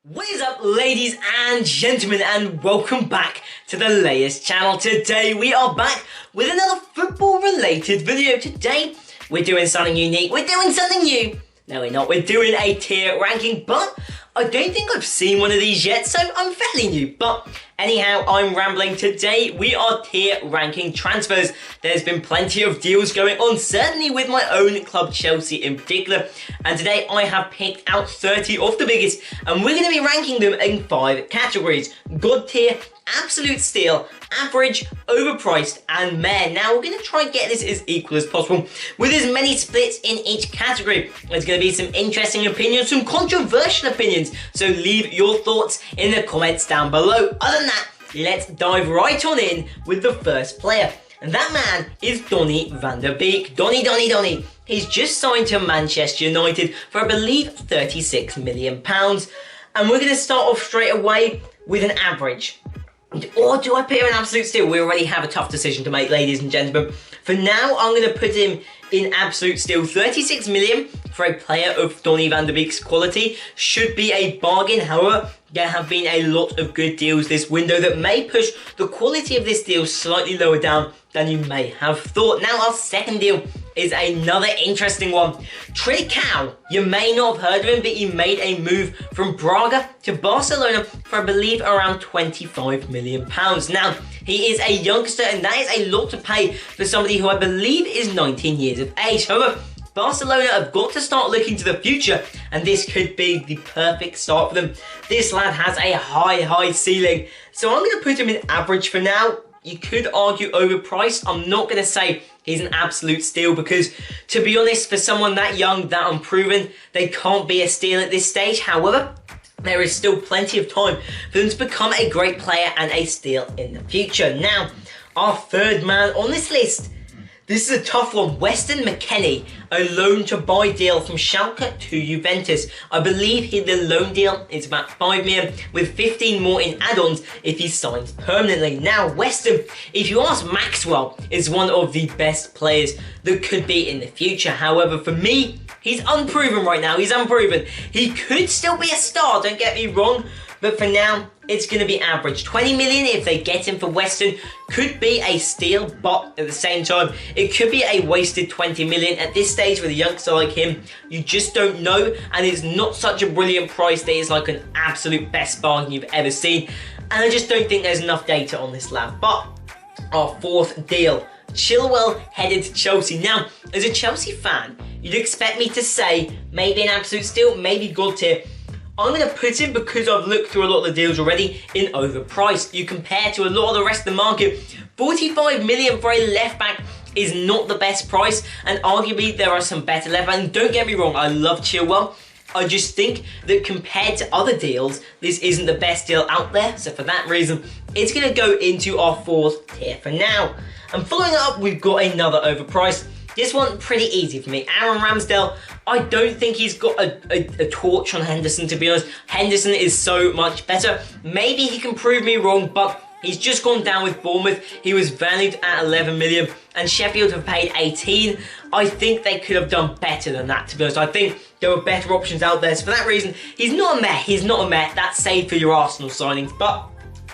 What is up, ladies and gentlemen, and welcome back to the latest channel. Today we are back with another football related video. Today we're doing something unique, we're doing something new. No, we're not, we're doing a tier ranking, but I don't think I've seen one of these yet, so I'm fairly new. But anyhow, I'm rambling. Today we are tier ranking transfers. There's been plenty of deals going on, certainly with my own club, Chelsea in particular. And today I have picked out 30 of the biggest, and we're going to be ranking them in 5 categories: God tier, absolute steal, average, overpriced, and meh. Now we're going to try and get this as equal as possible with as many splits in each category. There's going to be some interesting opinions, some controversial opinions, so leave your thoughts in the comments down below. Other than that, let's dive right on in with the first player, and that man is Donny Van de Beek. Donny. He's just signed to Manchester United for, I believe, £36 million. And we're going to start off straight away with an average. Or do I put him in absolute steal? We already have a tough decision to make, ladies and gentlemen. For now, I'm going to put him in absolute steal. 36 million for a player of Donny Van de Beek's quality should be a bargain. However, there have been a lot of good deals this window that may push the quality of this deal slightly lower down than you may have thought. Now, our second deal is another interesting one. Trincao, you may not have heard of him, but he made a move from Braga to Barcelona for, I believe, around £25 million. Now, he is a youngster, and that is a lot to pay for somebody who I believe is 19 years of age. However, Barcelona have got to start looking to the future, and this could be the perfect start for them. This lad has a high ceiling, so I'm going to put him in average for now. You could argue overpriced. I'm not going to say he's an absolute steal because, to be honest, for someone that young, that unproven, they can't be a steal at this stage. However, there is still plenty of time for them to become a great player and a steal in the future. Now, our third man on this list. This is a tough one. Weston McKennie, a loan to buy deal from Schalke to Juventus. I believe the loan deal is about 5 million with 15 more in add-ons if he signs permanently. Now, Weston, if you ask Maxwell, is one of the best players that could be in the future. However, for me, he's unproven right now. He's unproven. He could still be a star, don't get me wrong. But for now, it's going to be average. 20 million if they get him for Weston could be a steal, but at the same time, it could be a wasted 20 million. At this stage with a youngster like him, you just don't know, and it's not such a brilliant price that it's like an absolute best bargain you've ever seen. And I just don't think there's enough data on this lad. But our fourth deal, Chilwell headed to Chelsea. Now, as a Chelsea fan, you'd expect me to say maybe an absolute steal, maybe God tier. I'm going to put him, because I've looked through a lot of the deals already, in overpriced. You compare to a lot of the rest of the market, 45 million for a left back is not the best price, and arguably there are some better left backs. And don't get me wrong, I love Chilwell. I just think that compared to other deals, this isn't the best deal out there. So for that reason, it's going to go into our fourth tier for now. And following it up, we've got another overpriced. This one, pretty easy for me. Aaron Ramsdale, I don't think he's got a torch on Henderson, to be honest. Henderson is so much better. Maybe he can prove me wrong, but he's just gone down with Bournemouth. He was valued at 11 million, and Sheffield have paid 18. I think they could have done better than that, to be honest. I think there were better options out there. So for that reason, he's not a meh. He's not a meh. That's saved for your Arsenal signings, but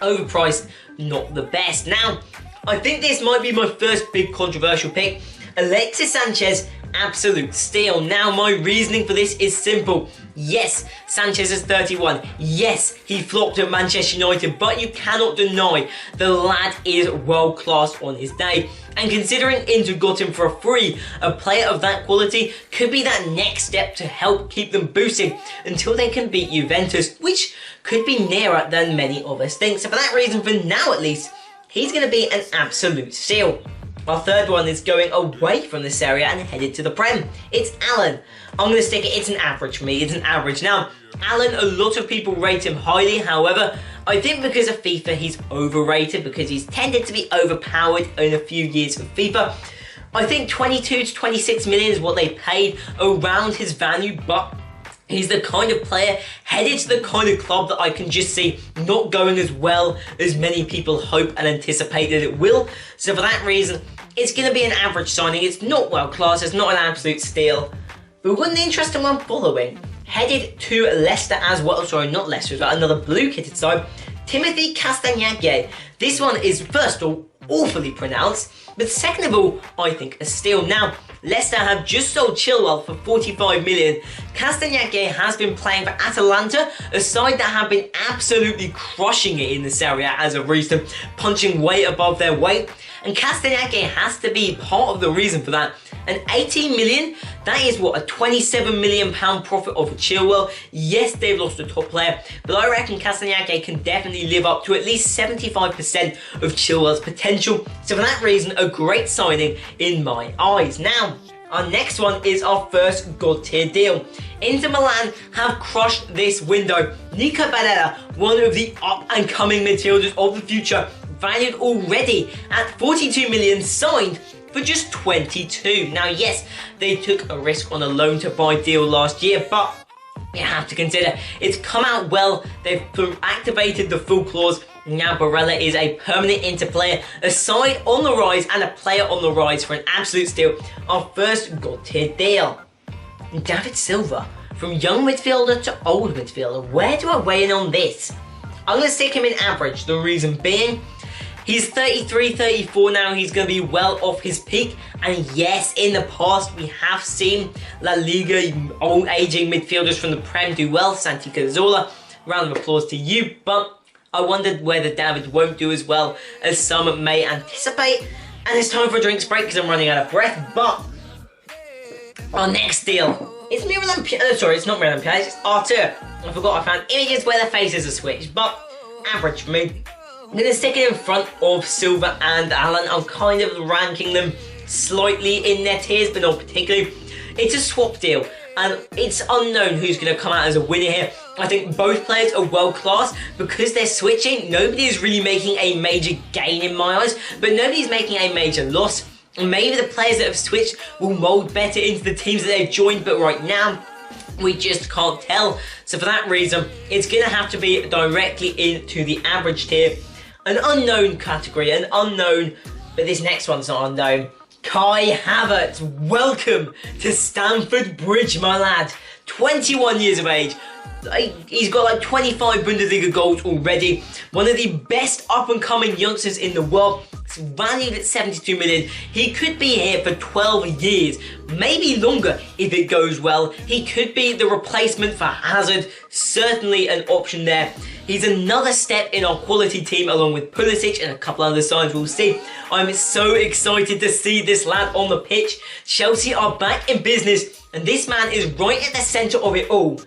overpriced, not the best. Now, I think this might be my first big controversial pick. Alexis Sanchez, absolute steal. Now, my reasoning for this is simple. Yes, Sanchez is 31. Yes, he flopped at Manchester United, but you cannot deny the lad is world class on his day. And considering Inter got him for a free, a player of that quality could be that next step to help keep them boosting until they can beat Juventus, which could be nearer than many of us think. So for that reason, for now at least, he's going to be an absolute steal. Our third one is going away from this area and headed to the Prem. It's Allen. I'm going to stick it, it's an average for me, it's an average. Now, Allen, a lot of people rate him highly. However, I think because of FIFA, he's overrated because he's tended to be overpowered in a few years of FIFA. I think 22 to 26 million is what they paid around his value, but he's the kind of player headed to the kind of club that I can just see not going as well as many people hope and anticipate that it will. So for that reason, it's going to be an average signing. It's not world class, it's not an absolute steal. But we've got an interesting one following. headed to Leicester as well. Sorry, not Leicester, but another blue-kitted side. Timothy Castagnette. This one is, first of all, awfully pronounced, but second of all, I think a steal. Now, Leicester have just sold Chilwell for 45 million. Castagnette has been playing for Atalanta, a side that have been absolutely crushing it in the Serie A as of recent, punching way above their weight. And Castagnette has to be part of the reason for that. And 18 million, that is what, a 27 million pound profit of Chilwell. Yes, they've lost a top player, but I reckon Castagnette can definitely live up to at least 75% of Chilwell's potential. So for that reason, a great signing in my eyes. Now, our next one is our first God tier deal. Inter Milan have crushed this window. Nico Barella, one of the up and coming midfielders of the future, valued already at 42 million, signed for just 22. Now, yes, they took a risk on a loan to buy deal last year, but you have to consider it's come out well. They've activated the full clause. Now Barella is a permanent Inter player, a side on the rise and a player on the rise for an absolute steal. Our first God tier deal. David Silva, from young midfielder to old midfielder. Where do I weigh in on this? I'm going to stick him in average. The reason being, he's 33, 34 now. He's going to be well off his peak. And yes, in the past, we have seen La Liga old aging midfielders from the Prem do well. Santi Cazorla, round of applause to you. But I wondered whether David won't do as well as some may anticipate. And it's time for a drinks break because I'm running out of breath. But our next deal is Miralem Pjanic. Sorry, it's not Miralem Pjanic, it's Artur. I forgot I found images where their faces are switched. But average for me. I'm going to stick it in front of Silva and Allen. I'm kind of ranking them slightly in their tiers, but not particularly. It's a swap deal, and it's unknown who's going to come out as a winner here. I think both players are world class. Because they're switching, nobody is really making a major gain in my eyes, but nobody's making a major loss. And maybe the players that have switched will mould better into the teams that they've joined, but right now, we just can't tell. So for that reason, it's going to have to be directly into the average tier. An unknown category, an unknown, but this next one's not unknown. Kai Havertz, welcome to Stamford Bridge, my lad. 21 years of age. He's got like 25 Bundesliga goals already. One of the best up-and-coming youngsters in the world. It's valued at 72 million. He could be here for 12 years, maybe longer if it goes well. He could be the replacement for Hazard. Certainly an option there. He's another step in our quality team along with Pulisic and a couple other signs we'll see. I'm so excited to see this lad on the pitch. Chelsea are back in business and this man is right at the centre of it all.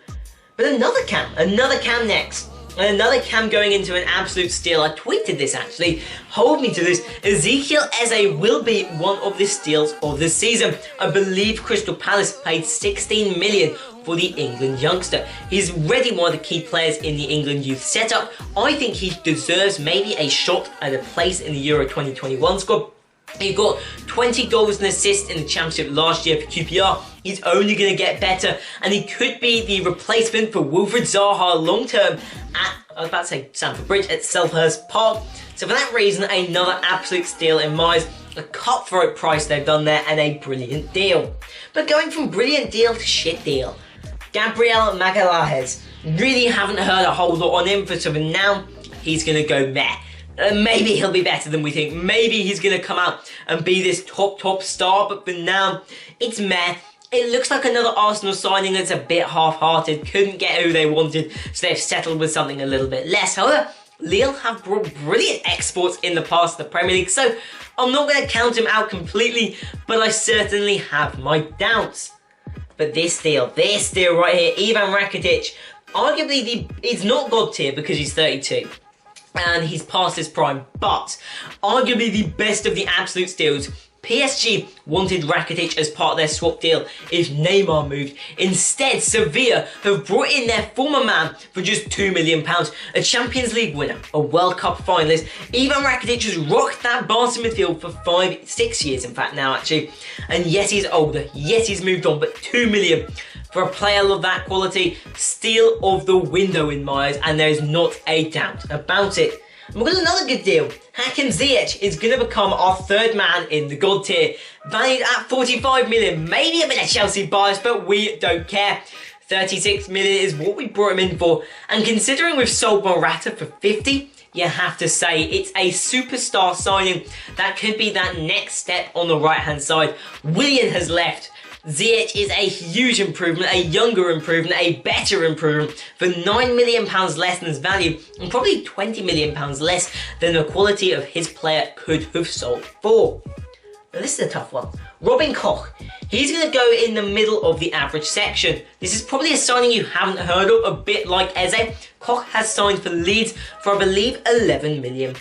But another cam next. And another cam going into an absolute steal. I tweeted this actually. Hold me to this. Ezekiel Eze will be one of the steals of the season. I believe Crystal Palace paid 16 million for the England youngster. He's already one of the key players in the England youth setup. I think he deserves maybe a shot at a place in the Euro 2021 squad. He got 20 goals and assists in the Championship last year for QPR. He's only going to get better, and he could be the replacement for Wilfried Zaha long term at, I was about to say Stamford Bridge, at Selhurst Park. So for that reason, another absolute steal in my eyes. A cutthroat price they've done there, and a brilliant deal. But going from brilliant deal to shit deal. Gabriel Magalhaes. Really haven't heard a whole lot on him, but so now he's going to go meh. Maybe he'll be better than we think. Maybe he's going to come out and be this top star. But for now, it's meh. It looks like another Arsenal signing that's a bit half-hearted. Couldn't get who they wanted, so they've settled with something a little bit less. However, Lille have brought brilliant exports in the past of the Premier League, so I'm not going to count him out completely, but I certainly have my doubts. But this deal right here, Ivan Rakitic, arguably he's not God tier because he's 32. And he's past his prime, but arguably the best of the absolute steals. PSG wanted Rakitic as part of their swap deal if Neymar moved. Instead, Sevilla have brought in their former man for just £2 million. A Champions League winner, a World Cup finalist. Ivan Rakitic has rocked that Barca midfield for 6 years, in fact, now actually. And yes, he's older. Yes, he's moved on, but £2 million. For a player of that quality, steal of the window in my eyes, and there is not a doubt about it. And we've got another good deal. Hakim Ziyech is going to become our third man in the God tier, valued at 45 million. Maybe a bit of Chelsea bias, but we don't care. 36 million is what we brought him in for, and considering we've sold Morata for 50, you have to say it's a superstar signing that could be that next step on the right hand side. Willian has left. Ziyech is a huge improvement, a younger improvement, a better improvement for £9 million less than his value, and probably £20 million less than the quality of his player could have sold for. Now this is a tough one. Robin Koch. He's going to go in the middle of the average section. This is probably a signing you haven't heard of, a bit like Eze. Koch has signed for Leeds for, I believe, £11 million,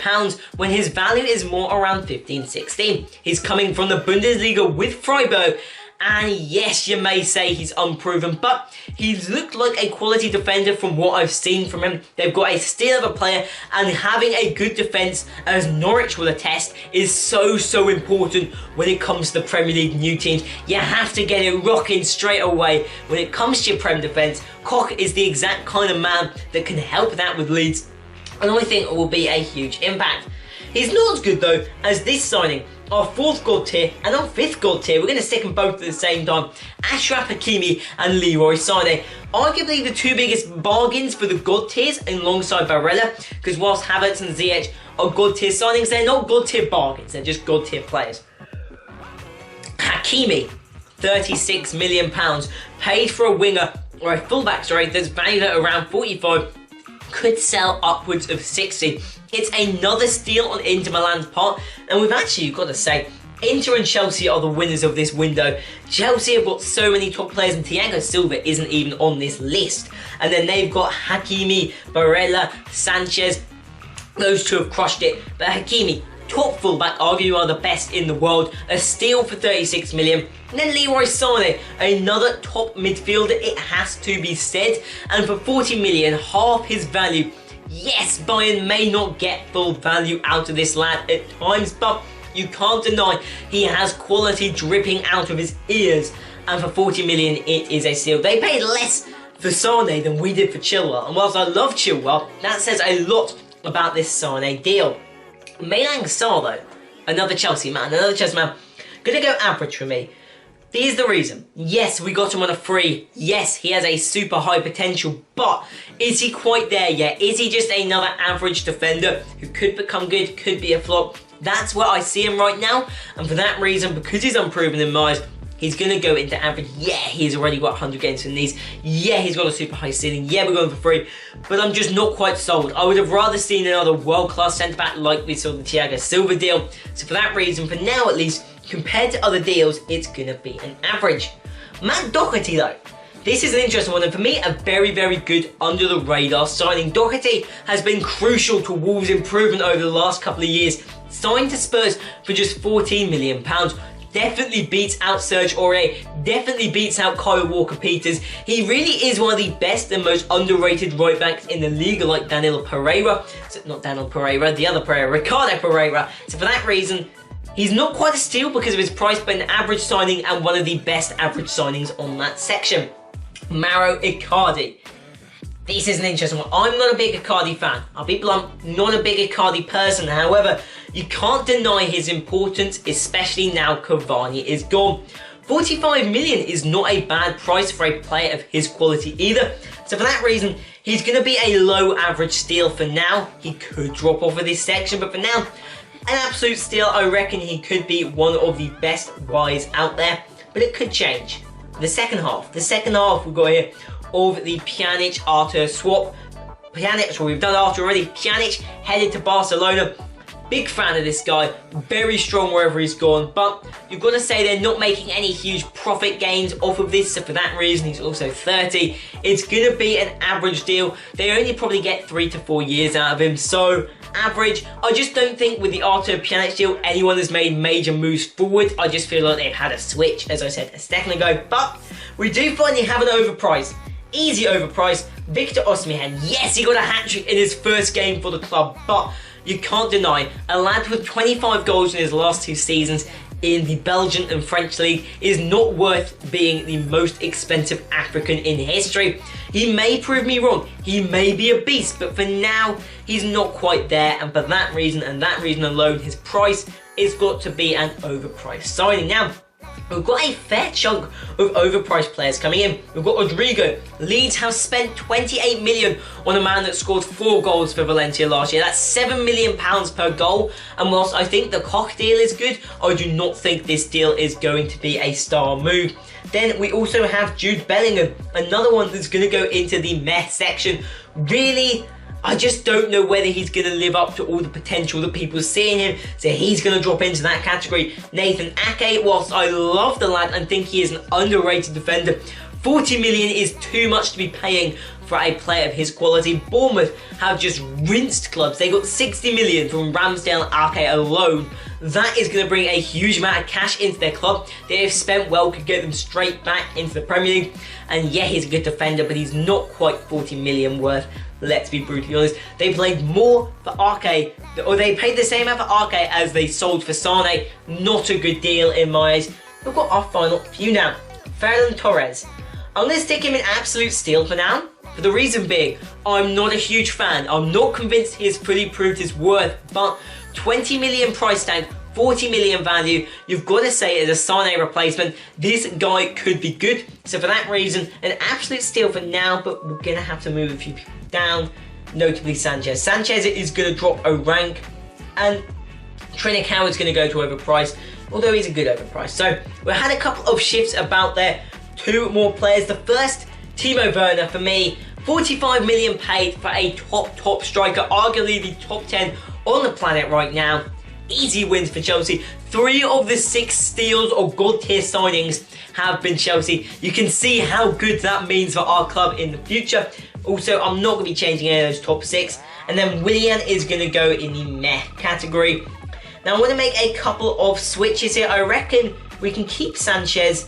when his value is more around 15-16. He's coming from the Bundesliga with Freiburg, and yes, you may say he's unproven, but he's looked like a quality defender from what I've seen from him. They've got a steal of a player, and having a good defence, as Norwich will attest, is so important when it comes to the Premier League new teams. You have to get it rocking straight away when it comes to your Prem defence. Koch is the exact kind of man that can help that with Leeds, and I think it will be a huge impact. He's not as good though as this signing, our 4th God tier and our 5th God tier. We're going to stick them both at the same time. Achraf Hakimi and Leroy Sané. Arguably the two biggest bargains for the God tiers alongside Barella, because whilst Havertz and Ziyech are God tier signings, they're not God tier bargains, they're just God tier players. Hakimi, £36 million, paid for a winger, or a fullback, sorry, that's valued at around 45, could sell upwards of 60. It's another steal on Inter Milan's part, and we've actually got to say, Inter and Chelsea are the winners of this window. Chelsea have got so many top players, and Thiago Silva isn't even on this list. And then they've got Hakimi, Barella, Sanchez. Those two have crushed it. But Hakimi, top fullback, arguably one of the best in the world, a steal for 36 million. And then Leroy Sané, another top midfielder, it has to be said. And for 40 million, half his value. Yes, Bayern may not get full value out of this lad at times, but you can't deny he has quality dripping out of his ears. And for 40 million, it is a steal. They paid less for Sané than we did for Chilwell. And whilst I love Chilwell, that says a lot about this Sané deal. Malang Sarr though, another Chelsea man, gonna go average for me. Here's the reason. Yes, we got him on a free. Yes, he has a super high potential, but is he quite there yet? Is he just another average defender who could become good, could be a flop? That's where I see him right now, and for that reason, because he's unproven in my eyes, he's going to go into average. Yeah, he's already got 100 games in these. Yeah, he's got a super high ceiling. Yeah, we're going for free, but I'm just not quite sold. I would have rather seen another world-class centre-back like we saw the Thiago Silva deal. So for that reason, for now at least, compared to other deals, it's going to be an average. Matt Doherty though. This is an interesting one, and for me, a very good under-the-radar signing. Doherty has been crucial to Wolves' improvement over the last couple of years. Signed to Spurs for just £14 million. Definitely beats out Serge Aurier, definitely beats out Kyle Walker-Peters. He really is one of the best and most underrated right backs in the league, like Danilo Pereira. So, not Daniel Pereira, the other Pereira, Ricardo Pereira. So for that reason, he's not quite a steal because of his price, but an average signing and one of the best average signings on that section. Mauro Icardi. This is an interesting one. I'm not a big Icardi fan. I'll be blunt, not a big Icardi person. However, you can't deny his importance, especially now Cavani is gone. 45 million is not a bad price for a player of his quality either. So for that reason, he's going to be a low average steal for now. He could drop off of this section, but for now, an absolute steal. I reckon he could be one of the best buys out there, but it could change. The second half we've got here of the Pjanic-Arthur swap. Pjanic, well, we've done Arthur already. Pjanic headed to Barcelona. Big fan of this guy, very strong wherever he's gone, but you've got to say they're not making any huge profit gains off of this, so for that reason he's also 30. It's going to be an average deal. They only probably get 3 to 4 years out of him, so average. I just don't think with the Arthur Pjanic deal anyone has made major moves forward. I just feel like they've had a switch, as I said a second ago, but we do finally have an overprice. Easy overprice. Victor Osimhen, yes, he got a hat-trick in his first game for the club, but you can't deny a lad with 25 goals in his last 2 seasons in the Belgian and French league is not worth being the most expensive African in history. He may prove me wrong, he may be a beast, but for now he's not quite there, and for that reason and that reason alone, his price is got to be an overpriced signing. Now, We've got a fair chunk of overpriced players coming in. We've got Rodrigo. Leeds have spent 28 million on a man that scored 4 goals for Valencia last year. That's £7 million per goal. And whilst I think the Koch deal is good, I do not think this deal is going to be a star move. Then we also have Jude Bellingham, another one that's going to go into the meh section. Really, I just don't know whether he's going to live up to all the potential that people see in him, so he's going to drop into that category. Nathan Ake, whilst I love the lad and think he is an underrated defender, 40 million is too much to be paying for a player of his quality. Bournemouth have just rinsed clubs. They got 60 million from Ramsdale Ake alone. That is going to bring a huge amount of cash into their club. They have spent well, could get them straight back into the Premier League. And yeah, he's a good defender, but he's not quite 40 million worth. Let's be brutally honest. They played more for Ake, or they paid the same amount for Ake as they sold for Sane. Not a good deal in my eyes. We've got our final few now. Ferran Torres. I'm going to stick him in absolute steal for now. For the reason being, I'm not a huge fan. I'm not convinced he has fully proved his worth, but 20 million price tag, 40 million value, you've got to say as a Sane replacement, this guy could be good. So for that reason, an absolute steal for now, but we're going to have to move a few people down, notably Sanchez. Sanchez is going to drop a rank, and Trinicao is going to go to overpriced, although he's a good overpriced. So we had a couple of shifts about there. 2 more players. The first, Timo Werner for me, 45 million paid for a top striker, arguably the top 10 on the planet right now. Easy wins for Chelsea. 3 of the 6 steals or god tier signings have been Chelsea. You can see how good that means for our club in the future. Also, I'm not going to be changing any of those top 6. And then Willian is going to go in the meh category. Now I want to make a couple of switches here. I reckon we can keep Sanchez.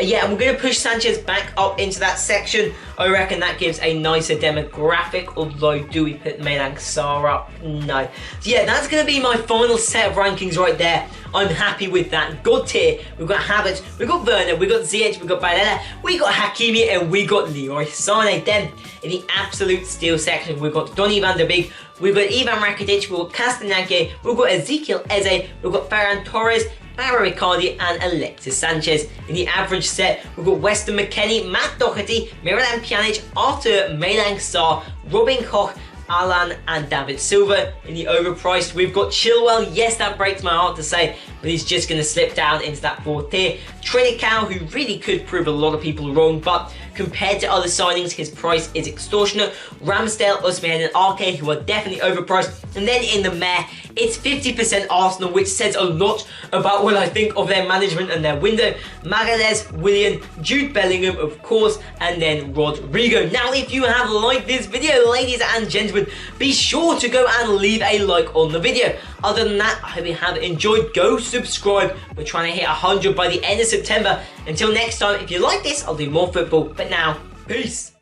Yeah, and we're going to push Sanchez back up into that section. I reckon that gives a nicer demographic, although do we put Malang Sarr up? No. So yeah, that's going to be my final set of rankings right there. I'm happy with that. God tier, we've got Havertz, we've got Werner, we've got Ziyech, we've got Barella, we got Hakimi, and we got Leroy Sané. Then, in the absolute steal section, we've got Donny Van de Beek, we've got Ivan Rakitic, we've got Castagnette, we've got Ezekiel Eze, we've got Ferran Torres, Mauro Icardi and Alexis Sanchez. In the average set, we've got Weston McKennie, Matt Doherty, Miralem Pjanic, Arthur Malang Sarr, Robin Koch, Alan and David Silva. In the overpriced, we've got Chilwell. Yes, that breaks my heart to say, but he's just going to slip down into that 4th tier. Trinicao, who really could prove a lot of people wrong, but compared to other signings, his price is extortionate. Ramsdale, Osimhen and Ake, who are definitely overpriced. And then in the meh, it's 50% Arsenal, which says a lot about what I think of their management and their window. Magalhaes, Willian, Jude Bellingham, of course, and then Rodrigo. Now, if you have liked this video, ladies and gentlemen, be sure to go and leave a like on the video. Other than that, I hope you have enjoyed. Go subscribe. We're trying to hit 100 by the end of September. Until next time, if you like this, I'll do more football. But now, peace.